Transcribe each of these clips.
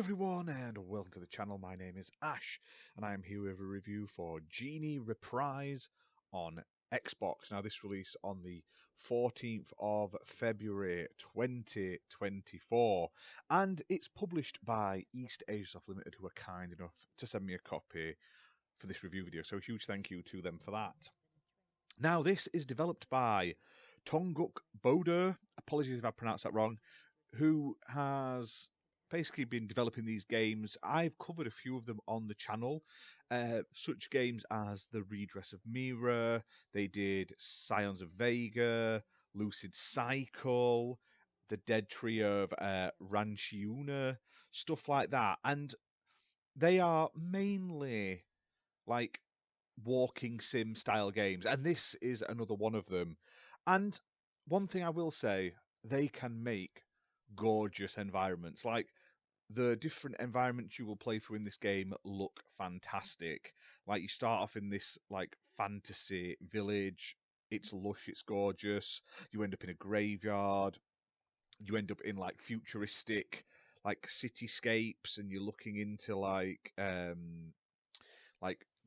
everyone, and welcome to the channel. My name is Ash, and I am here with a review for GENIE Reprise on Xbox. Now, this released on the 14th of February 2024, and it's published by eastasiasoft Limited, who are kind enough to send me a copy for this review video, so a huge thank you to them for that. Now, this is developed by Tonguk Bodur, apologies if I pronounced that wrong, who has basically been developing these games. I've covered a few of them on the channel, such games as The Redress of Mira, they did Scions of Vega, Lucid Cycle, The Dead Tree of Ranchiuna, stuff like that. And they are mainly like walking sim style games, and this is another one of them. And one thing I will say, they can make gorgeous environments. Like, the different environments you will play through in this game look fantastic. Like, you start off in this like fantasy village, it's lush, it's gorgeous. You end up in a graveyard, you end up in like futuristic like cityscapes, and you're looking into like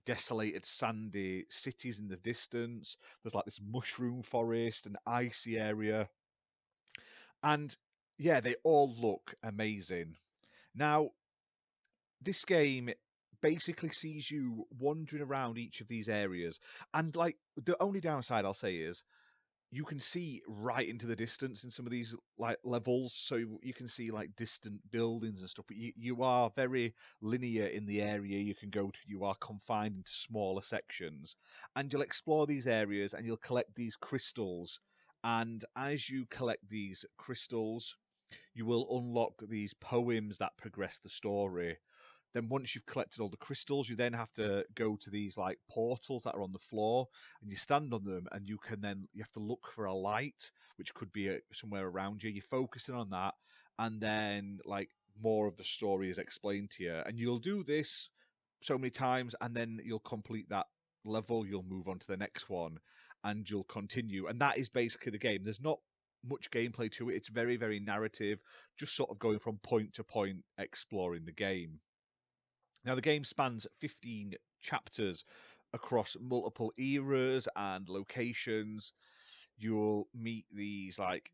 desolated sandy cities in the distance. There's like this mushroom forest and icy area, and yeah, they all look amazing. Now, this game basically sees you wandering around each of these areas, and like the only downside I'll say is you can see right into the distance in some of these like levels, so you can see like distant buildings and stuff, but you are very linear in the area you can go to. You are confined into smaller sections, and you'll explore these areas and you'll collect these crystals, and as you collect these crystals you will unlock these poems that progress the story. Then once you've collected all the crystals, you then have to go to these like portals that are on the floor, and you stand on them, and you have to look for a light, which could be somewhere around you. You're focusing on that, and then like more of the story is explained to you, and you'll do this so many times, and then you'll complete that level. You'll move on to the next one, and you'll continue, and that is basically the game. There's not much gameplay to it. It's very, very narrative, just sort of going from point to point, exploring the game. Now, the game spans 15 chapters across multiple eras and locations. You'll meet these like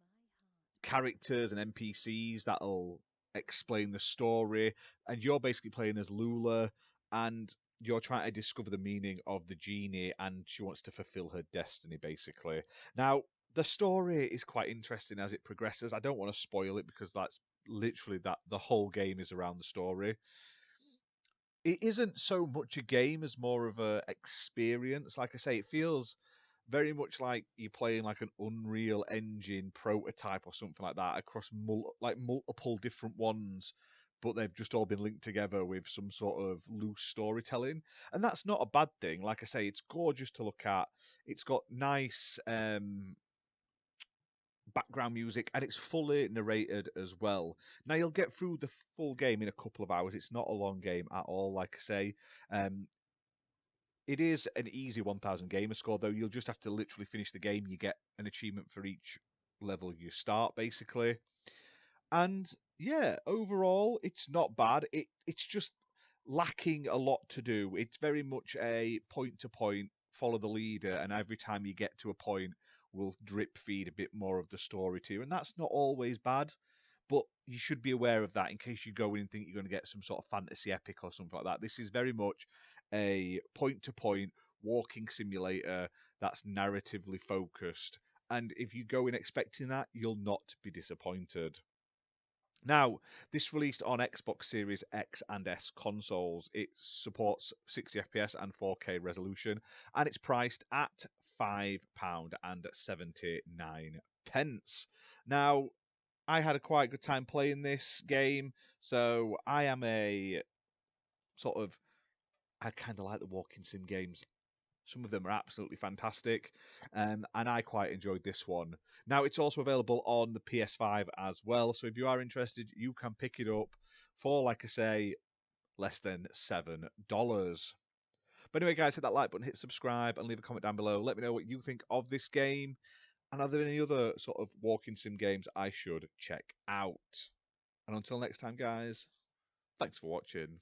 characters and NPCs that'll explain the story, and you're basically playing as Lula, and you're trying to discover the meaning of the genie, and she wants to fulfill her destiny, basically. Now, the story is quite interesting as it progresses. I don't want to spoil it because that's literally that the whole game is around the story. It isn't so much a game as more of a experience. Like I say, it feels very much like you're playing like an Unreal Engine prototype or something like that across multiple different ones, but they've just all been linked together with some sort of loose storytelling, and that's not a bad thing. Like I say, it's gorgeous to look at. It's got nice background music, and it's fully narrated as well. Now, you'll get through the full game in a couple of hours. It's not a long game at all. Like I say, it is an easy 1000 gamer score, though. You'll just have to literally finish the game. You get an achievement for each level you start, basically. And yeah, overall, it's not bad. It's just lacking a lot to do. It's very much a point to point, follow the leader, and every time you get to a point, will drip feed a bit more of the story to you, and that's not always bad. But you should be aware of that in case you go in and think you're going to get some sort of fantasy epic or something like that. This is very much a point to point walking simulator that's narratively focused. And if you go in expecting that, you'll not be disappointed. Now, this released on Xbox Series X and S consoles. It supports 60 FPS and 4K resolution, and it's priced at £5.79. Now, I had a quite good time playing this game, so I am a sort of, I kind of like the walking sim games. Some of them are absolutely fantastic, and I quite enjoyed this one. Now, it's also available on the PS5 as well, so if you are interested, you can pick it up for, like I say, less than $7. But anyway, guys, hit that like button, hit subscribe, and leave a comment down below. Let me know what you think of this game, and are there any other sort of walking sim games I should check out? And until next time, guys, Thanks for watching.